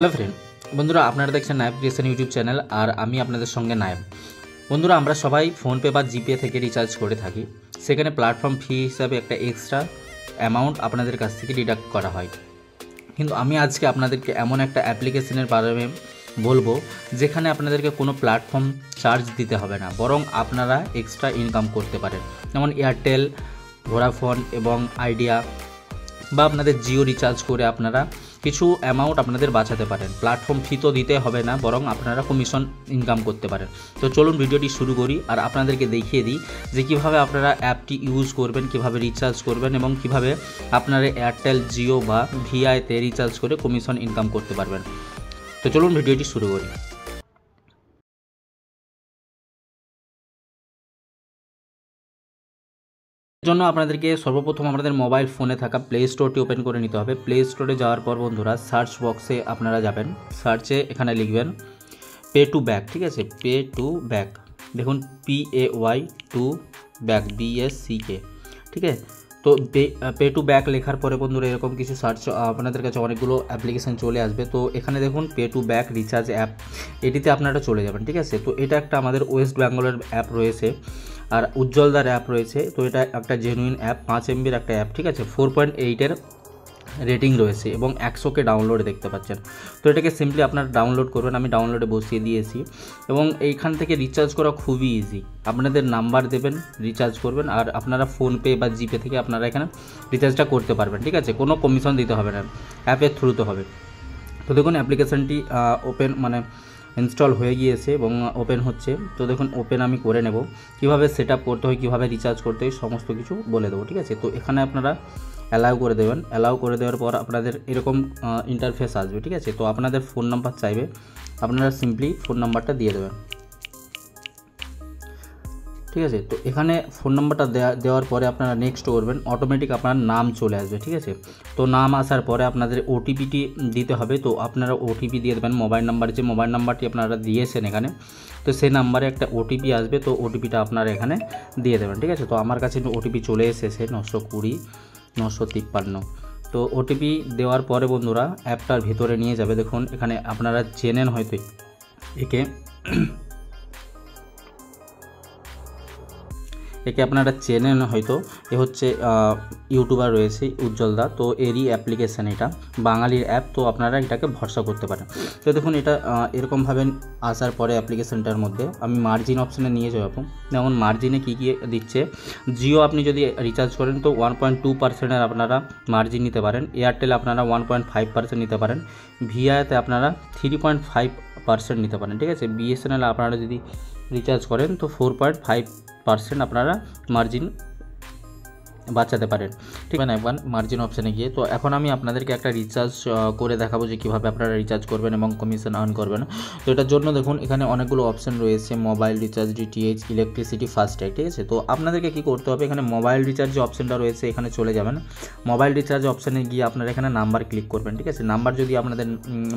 Hello friend, বন্ধুরা আপনারা দেখছেন নায়েব ক্রিয়েশন ইউটিউব চ্যানেল। আর আমি আপনাদের সঙ্গে নায়েব। বন্ধুরা, আমরা সবাই ফোনপে বা জিপে থেকে রিচার্জ করে থাকি। সেখানে প্ল্যাটফর্ম ফি হিসাবে একটা এক্সট্রা অ্যামাউন্ট আপনাদের কাছ থেকে ডিডাক্ট করা হয়। কিন্তু আমি আজকে আপনাদেরকে এমন একটা অ্যাপ্লিকেশনের বারে বলবো যেখানে আপনাদেরকে কোনো প্ল্যাটফর্ম চার্জ দিতে হবে না, বরং আপনারা এক্সট্রা ইনকাম করতে পারেন। যেমন এয়ারটেল, ভোডাফোন এবং আইডিয়া বা আপনাদের জিও রিচার্জ করে আপনারা কিছু অ্যামাউন্ট আপনাদের বাঁচাতে পারেন। প্ল্যাটফর্ম ফি তো দিতে হবে না, বরং আপনারা কমিশন ইনকাম করতে পারেন। তো চলুন ভিডিওটি শুরু করি আর আপনাদেরকে দেখিয়ে দিই যে কীভাবে আপনারা অ্যাপটি ইউজ করবেন, কীভাবে রিচার্জ করবেন এবং কীভাবে আপনারা এয়ারটেল, জিও বা ভিআইতে রিচার্জ করে কমিশন ইনকাম করতে পারবেন। তো চলুন ভিডিওটি শুরু করি। জন্য আপনাদেরকে সর্বপ্রথম আপনাদের মোবাইল ফোনে থাকা প্লে স্টোরটি ওপেন করে নিতে হবে। প্লে স্টোরে যাওয়ার পর বন্ধুরা সার্চ বক্সে আপনারা যাবেন, সার্চে এখানে লিখবেন পে টু ব্যাক। ঠিক আছে, পে টু ব্যাক, দেখুন PAY টু ব্যাক, BSCK। ঠিক আছে, তো পে টু ব্যাক লেখার পরে বন্ধুরা এরকম কিছু সার্চ আপনাদের কাছে অনেকগুলো অ্যাপ্লিকেশান চলে আসবে। তো এখানে দেখুন pay to back recharge app, এটিতে আপনারা চলে যাবেন। ঠিক আছে, তো এটা একটা আমাদের ওয়েস্ট বেঙ্গলের অ্যাপ রয়েছে আর উজ্জ্বলদার অ্যাপ রয়েছে। তো এটা একটা জেনুইন অ্যাপ, 5 MB অ্যাপ। ঠিক আছে, 4.8 রেটিং রয়েছে এবং 100K ডাউনলোডে দেখতে পাচ্ছেন। তো এটাকে সিম্পলি আপনারা ডাউনলোড করবেন, আমি ডাউনলোডে বসিয়ে দিয়েছি। এবং এইখান থেকে রিচার্জ করা খুবই ইজি। আপনাদের নাম্বার দেবেন, রিচার্জ করবেন, আর আপনারা ফোনপে বা জিপে থেকে আপনারা এখানে রিচার্জটা করতে পারবেন। ঠিক আছে, কোনো কমিশন দিতে হবে না, অ্যাপের থ্রুতে হবে। তো দেখুন অ্যাপ্লিকেশানটি ওপেন ইনস্টল হয়ে গিয়েছে এবং ওপেন হচ্ছে। তো দেখুন ওপেন আমি করে নেব। কীভাবে সেট আপ করতে হয়, কীভাবে রিচার্জ করতে হয়, সমস্ত কিছু বলে দেবো। ঠিক আছে, তো এখানে আপনারা অ্যালাউ করে দেবেন। অ্যালাউ করে দেওয়ার পর আপনাদের এরকম ইন্টারফেস আসবে। ঠিক আছে, তো আপনাদের ফোন নাম্বার চাইবে, আপনারা সিম্পলি ফোন নাম্বারটা দিয়ে দেবেন। ঠিক আছে, তো এখানে ফোন নাম্বারটা দেওয়ার পরে আপনারা নেক্সট করবেন, অটোমেটিক আপনার নাম চলে আসবে। ঠিক আছে, তো নাম আসার পরে আপনাদের ওটিপিটি দিতে হবে। তো আপনারা ওটিপি দিয়ে দেবেন মোবাইল নাম্বার, যে মোবাইল নাম্বারটি আপনারা দিয়েছেন এখানে, তো সেই নাম্বারে একটা ওটিপি আসবে। তো ওটিপিটা আপনারা এখানে দিয়ে দেবেন। ঠিক আছে, তো আমার কাছে ওটিপি চলে এসেছে 920 953। তো ওটিপি দেওয়ার পরে বন্ধুরা অ্যাপটার ভিতরে নিয়ে যাবে। দেখুন এখানে আপনারা চেনেন হয়তো একে আপনারা চেনেন হয়তো, এ হচ্ছে ইউটিউবার রয়েছে উজ্জ্বলদা। তো এরই অ্যাপ্লিকেশান, এটা বাঙালির অ্যাপ। তো আপনারা এটাকে ভরসা করতে পারেন। তো দেখুন এটা এরকমভাবে আসার পরে অ্যাপ্লিকেশানটার মধ্যে আমি মার্জিন অপশানে নিয়ে যাবো। যেমন মার্জিনে কী কী দিচ্ছে, জিও আপনি যদি রিচার্জ করেন তো 1.2% আপনারা মার্জিন নিতে পারেন। এয়ারটেল আপনারা 1.5% নিতে পারেন। ভিআইতে আপনারা 3.5% নিতে পারেন। ঠিক আছে, BSNL আপনারা যদি রিচার্জ করেন তো 4.5% আপনারা মার্জিন বাঁচাতে পারেন। ঠিক আছে, একবার মার্জিন অপশানে গিয়ে। তো এখন আমি আপনাদেরকে একটা রিচার্জ করে দেখাবো যে কীভাবে আপনারা রিচার্জ করবেন এবং কমিশন আর্ন করবেন। তো এটার জন্য দেখুন এখানে অনেকগুলো অপশান রয়েছে, mobile recharge, DTH, electricity, FASTag. ঠিক আছে, তো আপনাদেরকে কী করতে হবে, এখানে মোবাইল রিচার্জ যে অপশানটা রয়েছে এখানে চলে যাবেন। মোবাইল রিচার্জ অপশানে গিয়ে আপনারা এখানে নাম্বার ক্লিক করবেন। ঠিক আছে, নাম্বার যদি আপনাদের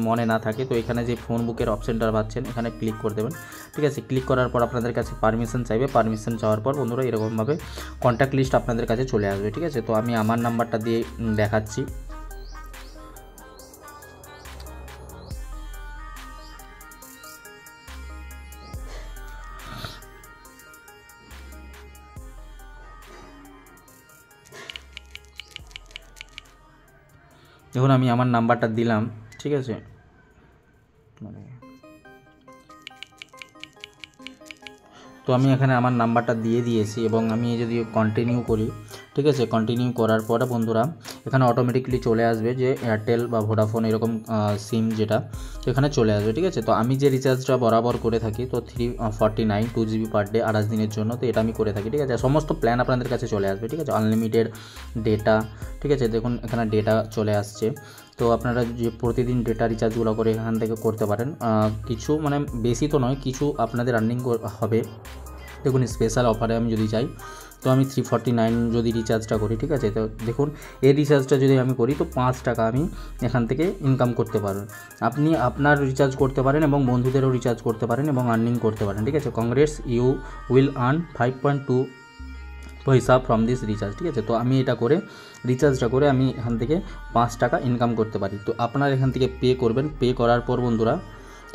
মনে না থাকে তো এখানে যে ফোন বুকের অপশানটা পাচ্ছেন এখানে ক্লিক করে দেবেন। ঠিক আছে, ক্লিক করার পর আপনাদের কাছে পারমিশন চাইবে। পারমিশন চাওয়ার পর বন্ধুরা এরকমভাবে কন্ট্যাক্ট লিস্ট আপনাদের কাছে চলে আসবে। ঠিক আছে, তো আমি আমার নাম্বারটা দিয়ে দেখাচ্ছি। দেখুন আমি আমার নাম্বারটা দিলাম। ঠিক আছে, তো আমি এখানে আমার নাম্বারটা দিয়ে দিয়েছি এবং আমি যদি কন্টিনিউ করি, ঠিক আছে, কন্টিনিউ করার পরে বন্ধুরা এখানে অটোমেটিকলি চলে আসবে যে এয়ারটেল বা ভোডাফোন এরকম সিম যেটা, এখানে চলে আসবে। ঠিক আছে, তো আমি যে রিচার্জটা বরাবর করে থাকি তো 349 2GB পার ডে 28 দিনের জন্য, তো এটা আমি করে থাকি। ঠিক আছে, সমস্ত প্ল্যান আপনাদের কাছে চলে আসবে। ঠিক আছে, আনলিমিটেড ডেটা। ঠিক আছে, দেখুন এখানে ডেটা চলে আসছে। তো আপনারা যে প্রতিদিন ডেটা রিচার্জগুলো করে এখান থেকে করতে পারেন। কিছু মানে বেশি তো নয়, কিছু আপনাদের আর্নিং হবে। দেখুন স্পেশাল অফারে আমি যদি চাই তো আমি 349 যদি রিচার্জটা করি, ঠিক আছে, তো দেখুন এই রিচার্জটা যদি আমি করি তো 5 টাকা আমি এখান থেকে ইনকাম করতে পারবেন। আপনি আপনার রিচার্জ করতে পারেন এবং বন্ধুদেরও রিচার্জ করতে পারেন এবং আর্নিং করতে পারেন। ঠিক আছে, কংগ্রেস, ইউ উইল আর্ন 5.2 পয়সা ফ্রম দিস রিচার্জ, ঠিক আছে। তো আমি এটা করে রিচার্জটা করে আমি এখান থেকে 5 টাকা ইনকাম করতে পারি। তো আপনারা এখান থেকে পে করবেন। পে করার পর বন্ধুরা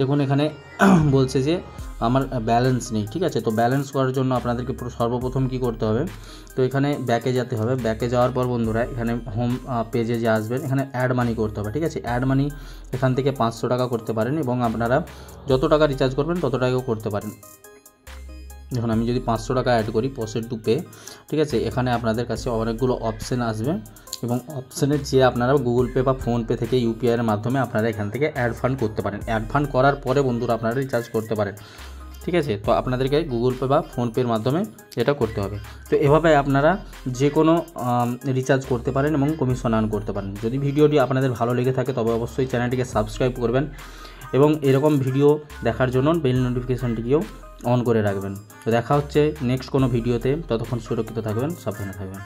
দেখুন এখানে বলছে যে আমার ব্যালেন্স নেই, ঠিক আছে। তো ব্যালেন্স করার জন্য আপনাদেরকে সর্বপ্রথম কী করতে হবে, তো এখানে ব্যাকে যেতে হবে। ব্যাকে যাওয়ার পর বন্ধুরা এখানে হোম পেজে যে আসবেন এখানে অ্যাড মানি করতে হবে, ঠিক আছে। অ্যাড মানি এখান থেকে 500 টাকা করতে পারেন এবং আপনারা যত টাকা রিচার্জ করবেন তত টাকাও করতে পারেন। দেখুন আমি যদি 500 টাকা অ্যাড করি প্রসেড টু পে, ঠিক আছে, এখানে আপনাদের কাছে অনেকগুলো অপশান আসবে এবং অপশানে যে আপনারা গুগল পে বা ফোনপে থেকে ইউপিআইয়ের মাধ্যমে আপনারা এখান থেকে অ্যাড ফান্ড করতে পারেন। অ্যাড ফান্ড করার পরে বন্ধুরা আপনারা রিচার্জ করতে পারেন, ঠিক আছে। তো আপনাদেরকে গুগল পে বা ফোনপের মাধ্যমে এটা করতে হবে। তো এভাবে আপনারা যে কোনো রিচার্জ করতে পারেন এবং কমিশন আর্ন করতে পারেন। যদি ভিডিওটি আপনাদের ভালো লেগে থাকে তবে অবশ্যই চ্যানেলটিকে সাবস্ক্রাইব করবেন এবং এরকম ভিডিও দেখার জন্য বেল নোটিফিকেশানটিকেও অন করে রাখবেন। তো দেখা হচ্ছে নেক্সট কোনো ভিডিওতে, ততক্ষণ সুরক্ষিত থাকবেন, সাবধানে থাকবেন।